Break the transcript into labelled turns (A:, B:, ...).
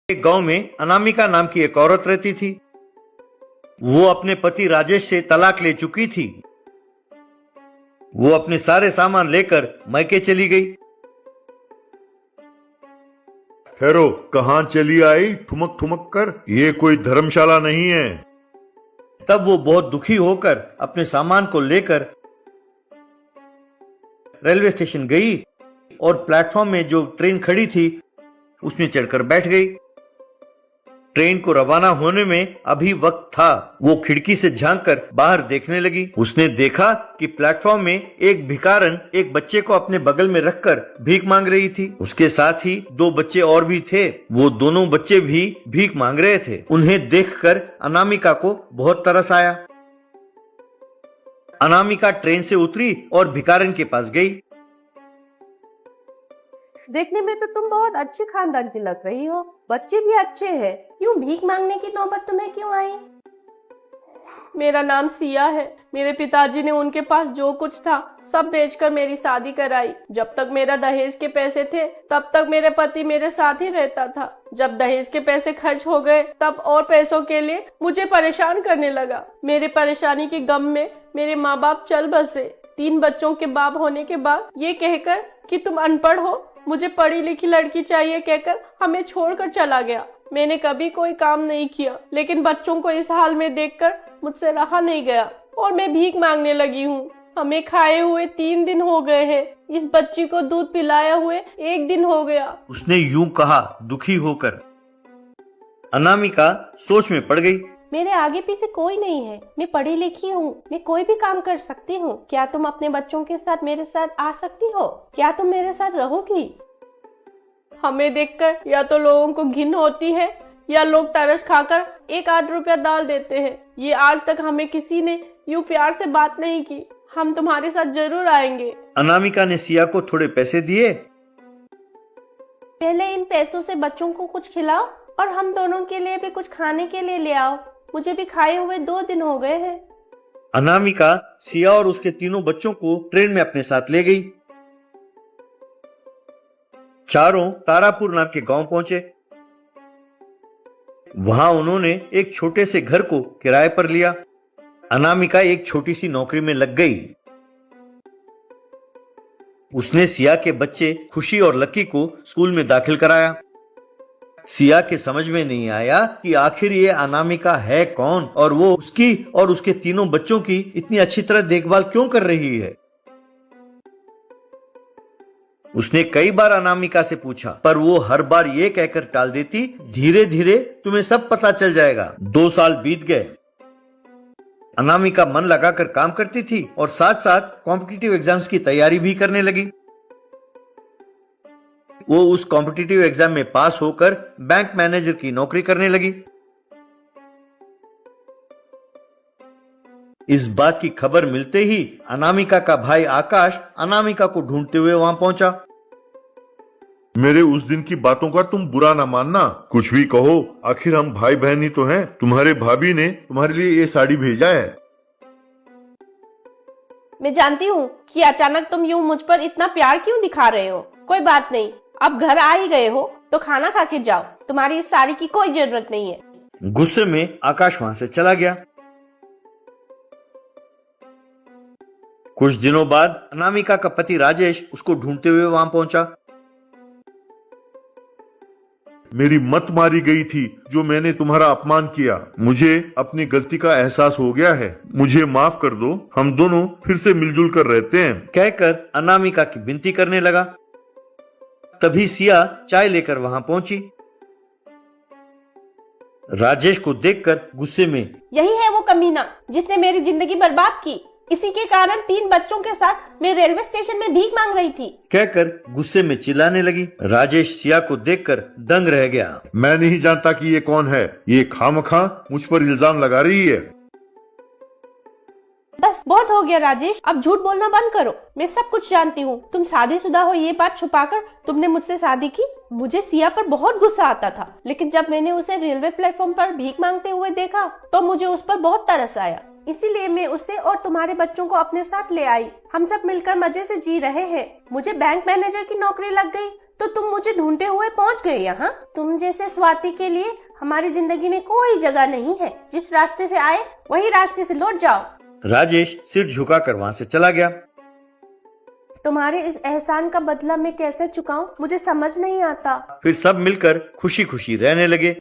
A: एक गांव में अनामिका नाम की एक औरत रहती थी। वो अपने पति राजेश से तलाक ले चुकी थी। वो अपने सारे सामान लेकर मायके चली गई।
B: ठहरो, कहाँ चली आई ठुमक ठुमक कर? ये कोई धर्मशाला नहीं है।
A: तब वो बहुत दुखी होकर अपने सामान को लेकर रेलवे स्टेशन गई और प्लेटफॉर्म में जो ट्रेन खड़ी थी उसमें चढ़कर बैठ गई। ट्रेन को रवाना होने में अभी वक्त था। वो खिड़की से झांककर बाहर देखने लगी। उसने देखा कि प्लेटफॉर्म में एक भिखारन एक बच्चे को अपने बगल में रखकर भीख मांग रही थी। उसके साथ ही 2 बच्चे और भी थे। वो दोनों बच्चे भी भीख मांग रहे थे। उन्हें देखकर अनामिका को बहुत तरस आया। अनामिका ट्रेन से उतरी और भिखारन के पास गई।
C: देखने में तो तुम बहुत अच्छे खानदान की लग रही हो, बच्चे भी अच्छे हैं, यूं भीख मांगने की नौबत तुम्हें क्यों आई?
D: मेरा नाम सिया है। मेरे पिताजी ने उनके पास जो कुछ था सब बेचकर मेरी शादी कराई। जब तक मेरा दहेज के पैसे थे तब तक मेरे पति मेरे साथ ही रहता था। जब दहेज के पैसे खर्च हो गए तब और पैसों के लिए मुझे परेशान करने लगा। मेरे परेशानी के गम में मेरे माँ बाप चल बसे। 3 बच्चों के बाप होने के बाद ये कहकर कि तुम अनपढ़ हो, मुझे पढ़ी लिखी लड़की चाहिए कहकर हमें छोड़कर चला गया। मैंने कभी कोई काम नहीं किया, लेकिन बच्चों को इस हाल में देखकर मुझसे रहा नहीं गया और मैं भीख मांगने लगी हूँ। हमें खाए हुए 3 दिन हो गए हैं। इस बच्ची को दूध पिलाया हुए 1 दिन हो गया।
A: उसने यूं कहा दुखी होकर। अनामिका सोच में पड़ गई।
C: मेरे आगे पीछे कोई नहीं है, मैं पढ़ी लिखी हूँ, मैं कोई भी काम कर सकती हूँ। क्या तुम अपने बच्चों के साथ मेरे साथ आ सकती हो? क्या तुम मेरे साथ रहोगी?
D: हमें देखकर या तो लोगों को घिन होती है या लोग तरस खाकर 1-8 रुपया डाल देते हैं। ये आज तक हमें किसी ने यूं प्यार से बात नहीं की। हम तुम्हारे साथ जरूर आएंगे।
A: अनामिका ने सिया को थोड़े पैसे दिए।
C: पहले इन पैसों से बच्चं को कुछ खिलाओ और हम दोनों के लिए भी कुछ खाने के लिए ले आओ। मुझे भी खाए हुए 2 दिन हो गए हैं।
A: अनामिका सिया और उसके तीनों बच्चों को ट्रेन में अपने साथ ले गई। चारों तारापुर नाम के गांव पहुंचे। वहां उन्होंने एक छोटे से घर को किराए पर लिया। अनामिका एक छोटी सी नौकरी में लग गई। उसने सिया के बच्चे खुशी और लकी को स्कूल में दाखिल कराया। सिया के समझ में नहीं आया कि आखिर ये अनामिका है कौन और वो उसकी और उसके तीनों बच्चों की इतनी अच्छी तरह देखभाल क्यों कर रही है। उसने कई बार अनामिका से पूछा, पर वो हर बार ये कहकर टाल देती, धीरे धीरे तुम्हें सब पता चल जाएगा। 2 साल बीत गए। अनामिका मन लगाकर काम करती थी और साथ साथ कॉम्पिटिटिव एग्जाम्स की तैयारी भी करने लगी। वो उस कॉम्पिटिटिव एग्जाम में पास होकर बैंक मैनेजर की नौकरी करने लगी। इस बात की खबर मिलते ही अनामिका का भाई आकाश अनामिका को ढूंढते हुए वहां पहुंचा।
B: मेरे उस दिन की बातों का तुम बुरा ना मानना, कुछ भी कहो, आखिर हम भाई बहन ही तो हैं। तुम्हारे भाभी ने तुम्हारे लिए ये साड़ी भेजा है।
C: मैं जानती हूँ कि अचानक तुम यूं मुझ पर इतना प्यार क्यों दिखा रहे हो। कोई बात नहीं, अब घर आ ही गए हो तो खाना खा के जाओ। तुम्हारी इस साड़ी की कोई जरूरत नहीं है।
A: गुस्से में आकाश वहां से चला गया। कुछ दिनों बाद अनामिका का पति राजेश उसको ढूंढते हुए वहां पहुंचा।
B: मेरी मत मारी गई थी जो मैंने तुम्हारा अपमान किया। मुझे अपनी गलती का एहसास हो गया है। मुझे माफ कर दो, हम दोनों फिर से मिलजुल कर रहते हैं।
A: कहकर अनामिका की विनती करने लगा। तभी सिया चाय लेकर वहां पहुंची। राजेश को देखकर गुस्से में,
C: यही है वो कमीना जिसने मेरी जिंदगी बर्बाद की। इसी के कारण 3 बच्चों के साथ मैं रेलवे स्टेशन में भीख मांग रही थी।
A: कहकर गुस्से में चिल्लाने लगी। राजेश सिया को देखकर दंग रह गया।
B: मैं नहीं जानता कि ये कौन है। ये खामखा मुझ पर इल्जाम लगा रही है।
C: बस बहुत हो गया राजेश, अब झूठ बोलना बंद करो। मैं सब कुछ जानती हूँ। तुम शादीशुदा हो ये बात छुपाकर तुमने मुझसे शादी की। मुझे सिया पर बहुत गुस्सा आता था, लेकिन जब मैंने उसे रेलवे प्लेटफॉर्म पर भीख मांगते हुए देखा तो मुझे उस पर बहुत तरस आया। इसीलिए मैं उसे और तुम्हारे बच्चों को अपने साथ ले आई। हम सब मिलकर मजे से जी रहे हैं। मुझे बैंक मैनेजर की नौकरी लग गई तो तुम मुझे ढूंढते हुए पहुंच गए यहाँ। तुम जैसे स्वाति के लिए हमारी जिंदगी में कोई जगह नहीं है। जिस रास्ते से आए वही रास्ते से लौट जाओ।
A: राजेश सिर झुकाकर वहां से चला गया।
C: तुम्हारे इस एहसान का बदला मैं कैसे चुकाऊं, मुझे समझ नहीं आता।
A: फिर सब मिलकर खुशी खुशी रहने लगे।